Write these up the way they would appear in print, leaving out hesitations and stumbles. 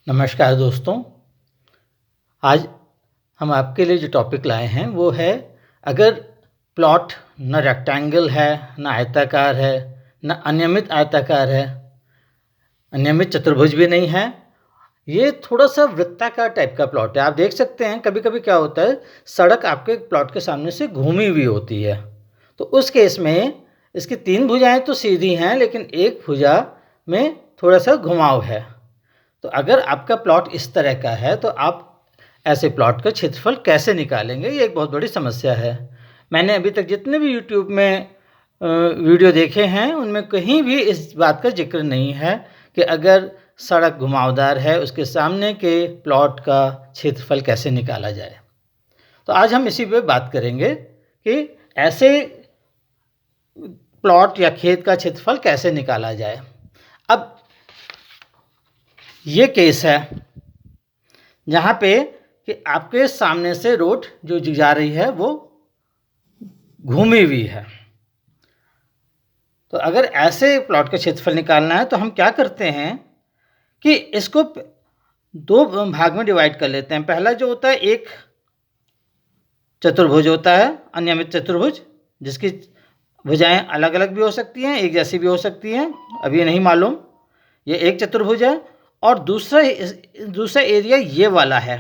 नमस्कार दोस्तों। आज हम आपके लिए जो टॉपिक लाए हैं वो है, अगर प्लॉट न रेक्टेंगल है, न आयताकार है, न अनियमित आयताकार है, अनियमित चतुर्भुज भी नहीं है, ये थोड़ा सा वृत्ताकार टाइप का प्लॉट है। आप देख सकते हैं कभी कभी क्या होता है, सड़क आपके प्लॉट के सामने से घूमी हुई होती है, तो उस केस में इसकी 3 भुजाएं तो सीधी हैं, लेकिन एक भुजा में थोड़ा सा घुमाव है। तो अगर आपका प्लॉट इस तरह का है तो आप ऐसे प्लॉट का क्षेत्रफल कैसे निकालेंगे, ये एक बहुत बड़ी समस्या है। मैंने अभी तक जितने भी यूट्यूब में वीडियो देखे हैं उनमें कहीं भी इस बात का जिक्र नहीं है कि अगर सड़क घुमावदार है उसके सामने के प्लॉट का क्षेत्रफल कैसे निकाला जाए। तो आज हम इसी पे बात करेंगे कि ऐसे प्लॉट या खेत का क्षेत्रफल कैसे निकाला जाए। अब ये केस है जहाँ पे कि आपके सामने से रोड जो जा रही है वो घूमी हुई है। तो अगर ऐसे प्लॉट का क्षेत्रफल निकालना है तो हम क्या करते हैं कि इसको 2 भाग में डिवाइड कर लेते हैं। पहला जो होता है, एक चतुर्भुज होता है, अनियमित चतुर्भुज, जिसकी भुजाएं अलग अलग भी हो सकती हैं, एक जैसी भी हो सकती हैं, अभी नहीं मालूम। ये एक चतुर्भुज है। और दूसरा एरिया ये वाला है,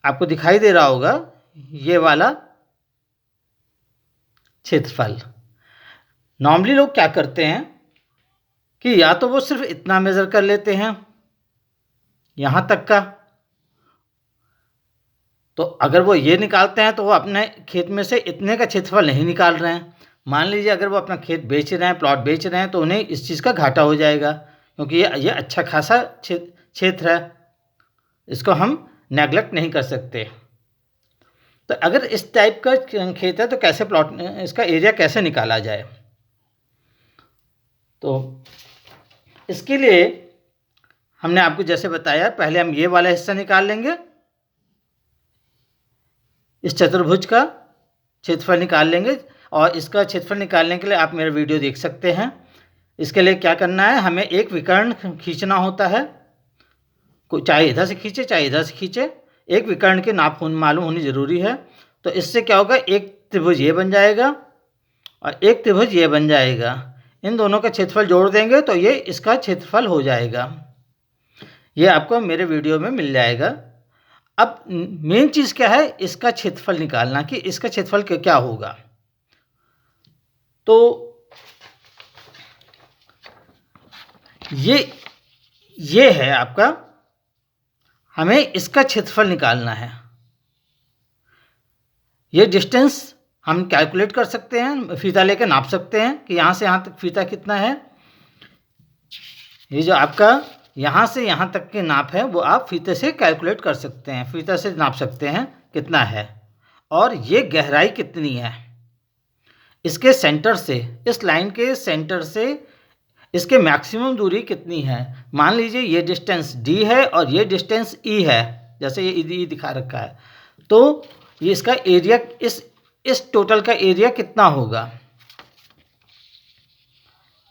आपको दिखाई दे रहा होगा, ये वाला क्षेत्रफल। नॉर्मली लोग क्या करते हैं कि या तो वो सिर्फ इतना मेज़र कर लेते हैं यहाँ तक का, तो अगर वो ये निकालते हैं तो वो अपने खेत में से इतने का क्षेत्रफल नहीं निकाल रहे हैं। मान लीजिए अगर वो अपना खेत बेच रहे हैं, प्लॉट बेच रहे हैं, तो उन्हें इस चीज़ का घाटा हो जाएगा, क्योंकि ये अच्छा खासा क्षेत्र है, इसको हम नेगलेक्ट नहीं कर सकते। तो अगर इस टाइप का खेत है तो कैसे प्लॉट, इसका एरिया कैसे निकाला जाए। तो इसके लिए हमने आपको जैसे बताया, पहले हम ये वाला हिस्सा निकाल लेंगे, इस चतुर्भुज का क्षेत्रफल निकाल लेंगे। और इसका क्षेत्रफल निकालने के लिए आप मेरा वीडियो देख सकते हैं। इसके लिए क्या करना है, हमें एक विकर्ण खींचना होता है, चाहे इधर से खींचे चाहे इधर से खींचे, एक विकर्ण की नाप मालूम होनी ज़रूरी है। तो इससे क्या होगा, एक त्रिभुज ये बन जाएगा और एक त्रिभुज ये बन जाएगा। इन दोनों का क्षेत्रफल जोड़ देंगे तो ये इसका क्षेत्रफल हो जाएगा। ये आपको मेरे वीडियो में मिल जाएगा। अब मेन चीज़ क्या है, इसका क्षेत्रफल निकालना, कि इसका क्षेत्रफल क्या होगा। तो ये है आपका, हमें इसका क्षेत्रफल निकालना है। ये डिस्टेंस हम कैलकुलेट कर सकते हैं, फीता लेकर नाप सकते हैं कि यहाँ से यहाँ तक फीता कितना है। ये जो आपका यहाँ से यहाँ तक के नाप है वो आप फीते से कैलकुलेट कर सकते हैं, फीता से नाप सकते हैं कितना है। और ये गहराई कितनी है, इसके सेंटर से, इस लाइन के सेंटर से इसके मैक्सिमम दूरी कितनी है। मान लीजिए ये डिस्टेंस d है और ये डिस्टेंस e है, जैसे ये e दिखा रखा है, तो ये इसका एरिया, इस टोटल का एरिया कितना होगा।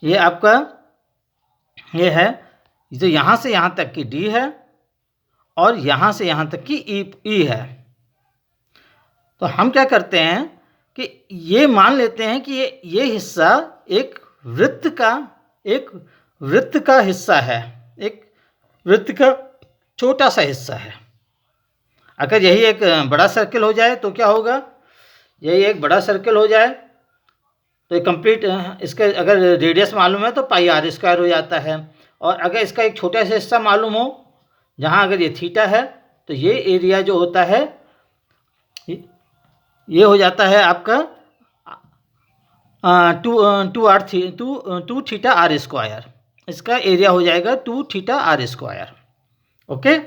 ये आपका ये है, तो यहाँ से यहाँ तक की d है और यहाँ से यहाँ तक की e है। तो हम क्या करते हैं कि ये मान लेते हैं कि ये हिस्सा एक वृत्त का हिस्सा है, एक वृत्त का छोटा सा हिस्सा है। अगर यही एक बड़ा सर्कल हो जाए तो क्या होगा, यही एक बड़ा सर्कल हो जाए तो ये कंप्लीट, इसका अगर रेडियस मालूम है तो पाई आर स्क्वायर हो जाता है। और अगर इसका एक छोटा सा हिस्सा मालूम हो, जहाँ अगर ये थीटा है, तो ये एरिया जो होता है ये हो जाता है आपका 2 थीटा आर स्क्वायर। इसका एरिया हो जाएगा 2 थीटा आर स्क्वायर। ओके,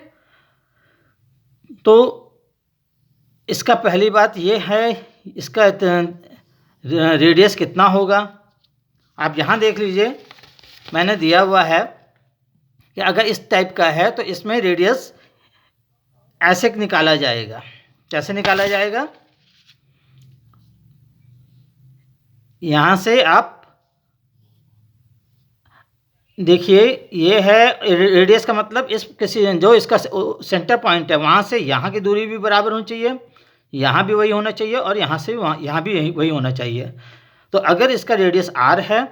तो इसका पहली बात ये है, इसका रेडियस कितना होगा। आप यहाँ देख लीजिए, मैंने दिया हुआ है कि अगर इस टाइप का है तो इसमें रेडियस ऐसे निकाला जाएगा। कैसे निकाला जाएगा, यहाँ से आप देखिए ये है रेडियस का मतलब इस किसी जो इसका सेंटर पॉइंट है वहाँ से यहाँ की दूरी भी बराबर होनी चाहिए, यहाँ भी वही होना चाहिए और यहाँ से वहाँ यहाँ भी वही होना चाहिए। तो अगर इसका रेडियस r है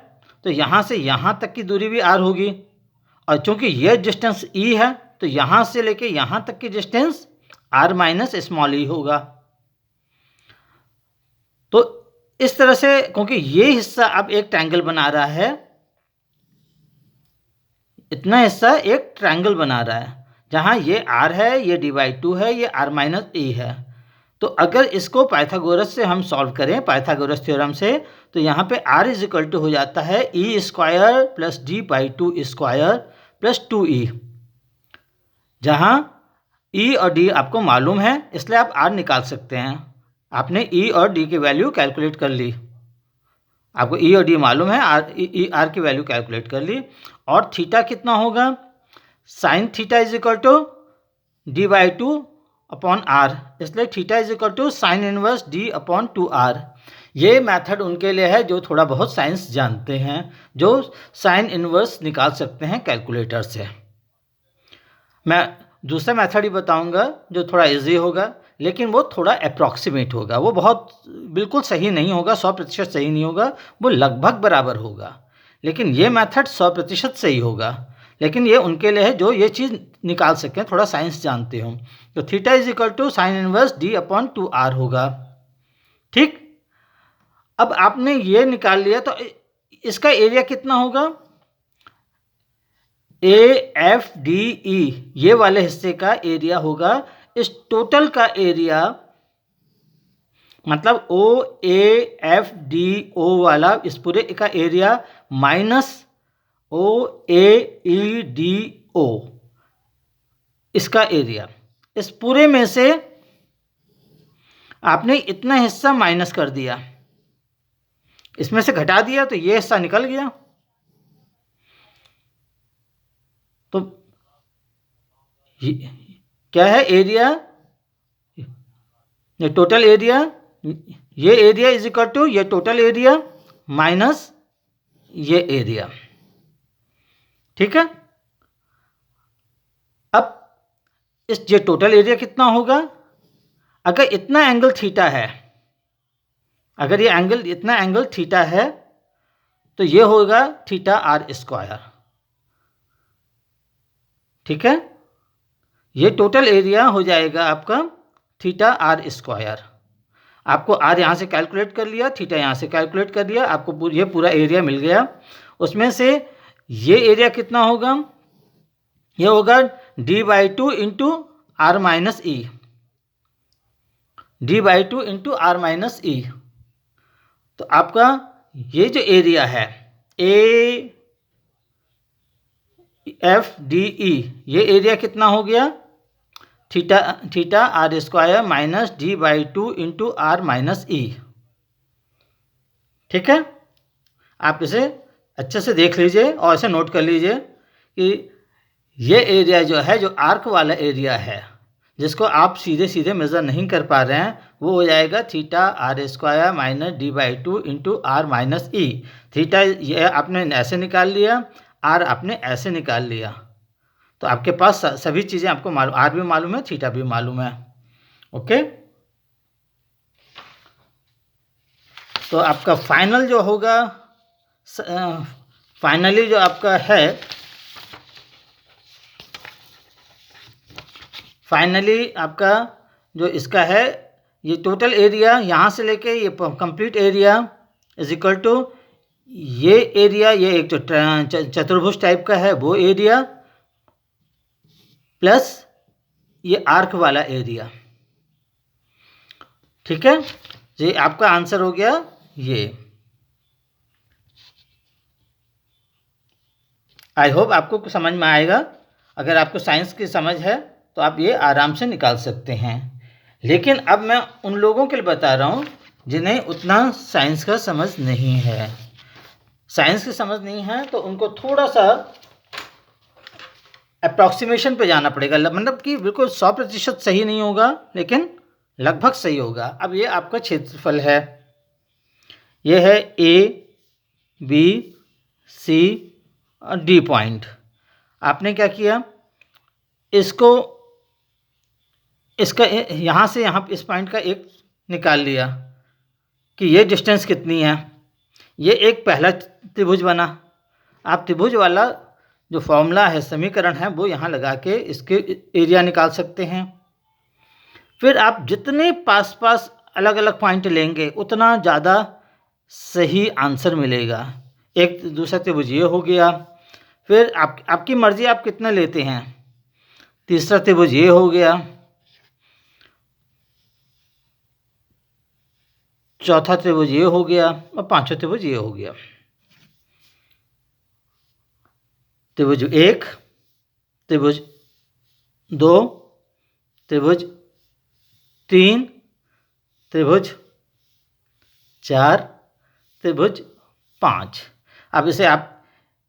तो यहाँ से यहाँ तक की दूरी भी r होगी, और चूंकि ये डिस्टेंस e है तो यहाँ से लेके यहाँ तक की डिस्टेंस r माइनस स्मॉल ई होगा। तो इस तरह से, क्योंकि ये हिस्सा अब एक ट्रायंगल बना रहा है, इतना हिस्सा एक ट्रायंगल बना रहा है, जहाँ ये r है, ये d/2 है, ये r माइनस e है। तो अगर इसको पाइथागोरस से हम सॉल्व करें, पाइथागोरस थ्योरम से, तो यहाँ पे r इज इक्वल टू हो जाता है e square plus d/2 square plus 2e, जहाँ e और d आपको मालूम है इसलिए आप r निकाल सकते हैं। आपने e और d की वैल्यू कैलकुलेट कर ली, आपको e और d मालूम है, r की वैल्यू कैलकुलेट कर ली। और थीटा कितना होगा, sine theta is equal to d/2 upon r, इसलिए theta is equal to sine inverse d upon 2r। ये मेथड उनके लिए है जो थोड़ा बहुत साइंस जानते हैं, जो साइन इनवर्स निकाल सकते हैं कैलकुलेटर से। मैं दूसरा मेथड ही बताऊंगा जो थोड़ा इजी होगा, लेकिन वो थोड़ा अप्रॉक्सीमेट होगा, वो बहुत बिल्कुल सही नहीं होगा, 100% सही नहीं होगा, वो लगभग बराबर होगा। लेकिन ये मेथड 100% सही होगा, लेकिन ये उनके लिए है जो ये चीज़ निकाल सकें, थोड़ा साइंस जानते हो। तो theta is equal to sine inverse d upon 2r होगा। ठीक, अब आपने ये निकाल लिया तो इसका एरिया कितना होगा, AFDE ये वाले हिस्से का एरिया होगा, इस टोटल का एरिया मतलब OAFDO वाला इस पूरे का एरिया माइनस OAEDO इसका एरिया, इस पूरे में से आपने इतना हिस्सा माइनस कर दिया, इसमें से घटा दिया तो ये हिस्सा निकल गया। तो क्या है एरिया, ये टोटल एरिया, ये एरिया इज इक्वल टू ये टोटल एरिया माइनस ये एरिया। ठीक है, अब इस ये टोटल एरिया कितना होगा, अगर इतना एंगल थीटा है, अगर ये एंगल इतना एंगल थीटा है तो ये होगा थीटा r स्क्वायर। ठीक है, ये टोटल एरिया हो जाएगा आपका थीटा r स्क्वायर। आपको r यहाँ से कैलकुलेट कर लिया, थीटा यहाँ से कैलकुलेट कर लिया, आपको ये पूरा एरिया मिल गया। उसमें से ये एरिया कितना होगा, ये होगा d/2 इंटू r माइनस ई, d/2 इंटू r माइनस ई। तो आपका ये जो एरिया है AFDE, ये एरिया कितना हो गया, theta r square minus d/2 into r minus E. ठीक है, आप इसे अच्छे से देख लीजिए और इसे नोट कर लीजिए कि ये एरिया जो है, जो आर्क वाला एरिया है, जिसको आप सीधे सीधे मेज़र नहीं कर पा रहे हैं, वो हो जाएगा theta r square minus d/2 into r minus E. Theta ये आपने ऐसे निकाल लिया, r आपने ऐसे निकाल लिया, तो आपके पास सभी चीज़ें आपको मालूम, r भी मालूम है, थीटा भी मालूम है। ओके, तो आपका फाइनल जो होगा, फाइनली जो आपका है, फाइनली आपका जो इसका है, ये टोटल एरिया यहाँ से लेके ये complete area is equal to ये एरिया, ये एक जो चतुर्भुज टाइप का है वो एरिया प्लस ये आर्क वाला एरिया। ठीक है, ये आपका आंसर हो गया। ये आई होप आपको समझ में आएगा। अगर आपको साइंस की समझ है तो आप ये आराम से निकाल सकते हैं। लेकिन अब मैं उन लोगों के लिए बता रहा हूँ जिन्हें उतना साइंस का समझ नहीं है। साइंस की समझ नहीं है तो उनको थोड़ा सा अप्रॉक्सीमेशन पे जाना पड़ेगा, मतलब कि बिल्कुल 100% सही नहीं होगा, लेकिन लगभग सही होगा। अब ये आपका क्षेत्रफल है, ये है A, B, C D point. आपने क्या किया, इसको इसका यहाँ से यहाँ इस पॉइंट का एक निकाल लिया कि ये डिस्टेंस कितनी है। ये एक पहला त्रिभुज बना। आप त्रिभुज वाला जो फॉर्मूला है, समीकरण है, वो यहाँ लगा के इसके एरिया निकाल सकते हैं। फिर आप जितने पास पास अलग अलग पॉइंट लेंगे उतना ज़्यादा सही आंसर मिलेगा। एक दूसरा त्रिभुज ये हो गया। फिर आपकी मर्ज़ी आप कितना लेते हैं। तीसरा त्रिभुज ये हो गया। चौथा त्रिभुज ये हो गया और पांचवा त्रिभुज ये हो गया। त्रिभुज 1, त्रिभुज 2, त्रिभुज 3, त्रिभुज 4, त्रिभुज 5। अब इसे आप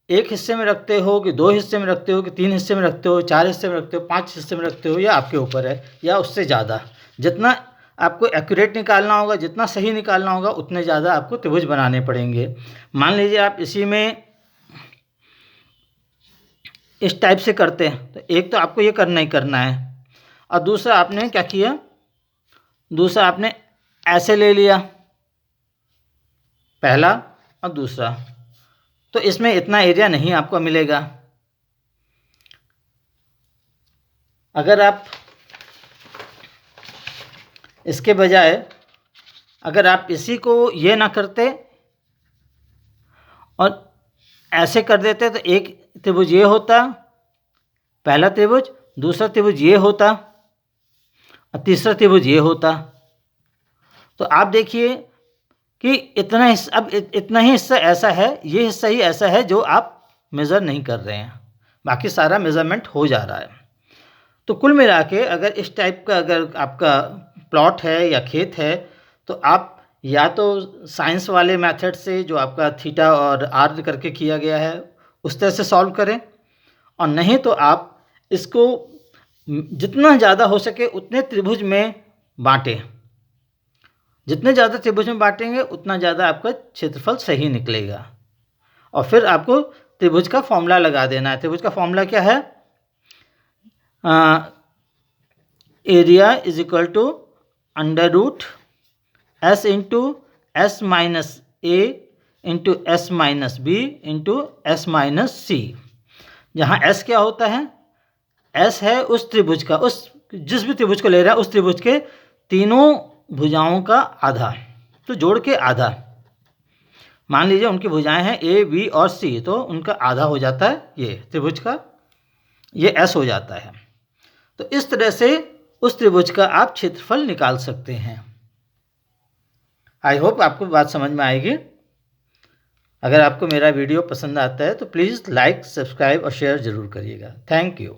एक हिस्से में रखते हो कि दो हिस्से में रखते हो कि तीन हिस्से में रखते हो, चार हिस्से में रखते हो, पांच हिस्से में रखते हो, या आपके ऊपर है, या उससे ज़्यादा। जितना आपको एक्यूरेट निकालना होगा, जितना सही निकालना होगा, उतने ज़्यादा आपको त्रिभुज बनाने पड़ेंगे। मान लीजिए आप इसी में इस टाइप से करते हैं तो एक तो आपको ये करना ही करना है, और दूसरा आपने क्या किया, दूसरा आपने ऐसे ले लिया, पहला और दूसरा, तो इसमें इतना एरिया नहीं आपको मिलेगा। अगर आप इसके बजाय अगर आप इसी को ये ना करते और ऐसे कर देते तो एक त्रिभुज ये होता, पहला त्रिभुज, दूसरा त्रिभुज ये होता और तीसरा त्रिभुज ये होता। तो आप देखिए कि इतना हिस्सा, अब इतना ही हिस्सा ऐसा है, ये हिस्सा ही ऐसा है जो आप मेज़र नहीं कर रहे हैं, बाकी सारा मेज़रमेंट हो जा रहा है। तो कुल मिला के अगर इस टाइप का अगर आपका प्लॉट है या खेत है तो आप या तो साइंस वाले मेथड से जो आपका थीटा और आर करके किया गया है उस तरह से सॉल्व करें, और नहीं तो आप इसको जितना ज़्यादा हो सके उतने त्रिभुज में बांटें। जितने ज़्यादा त्रिभुज में बांटेंगे उतना ज़्यादा आपका क्षेत्रफल सही निकलेगा। और फिर आपको त्रिभुज का फॉर्मूला लगा देना है। त्रिभुज का फॉर्मूला क्या है, area is equal to under root S into S minus A into S minus B into S minus C. जहाँ एस क्या होता है, एस है उस त्रिभुज का, उस जिस भी त्रिभुज को ले रहा है उस त्रिभुज के तीनों भुजाओं का आधा, तो जोड़ के आधा। मान लीजिए उनकी भुजाएं हैं ए बी और सी, तो उनका आधा हो जाता है ये त्रिभुज का, ये एस हो जाता है। तो इस तरह से उस त्रिभुज का आप क्षेत्रफल निकाल सकते हैं। आई होप आपको बात समझ में आएगी। अगर आपको मेरा वीडियो पसंद आता है तो प्लीज़ लाइक, सब्सक्राइब और शेयर ज़रूर करिएगा। Thank you.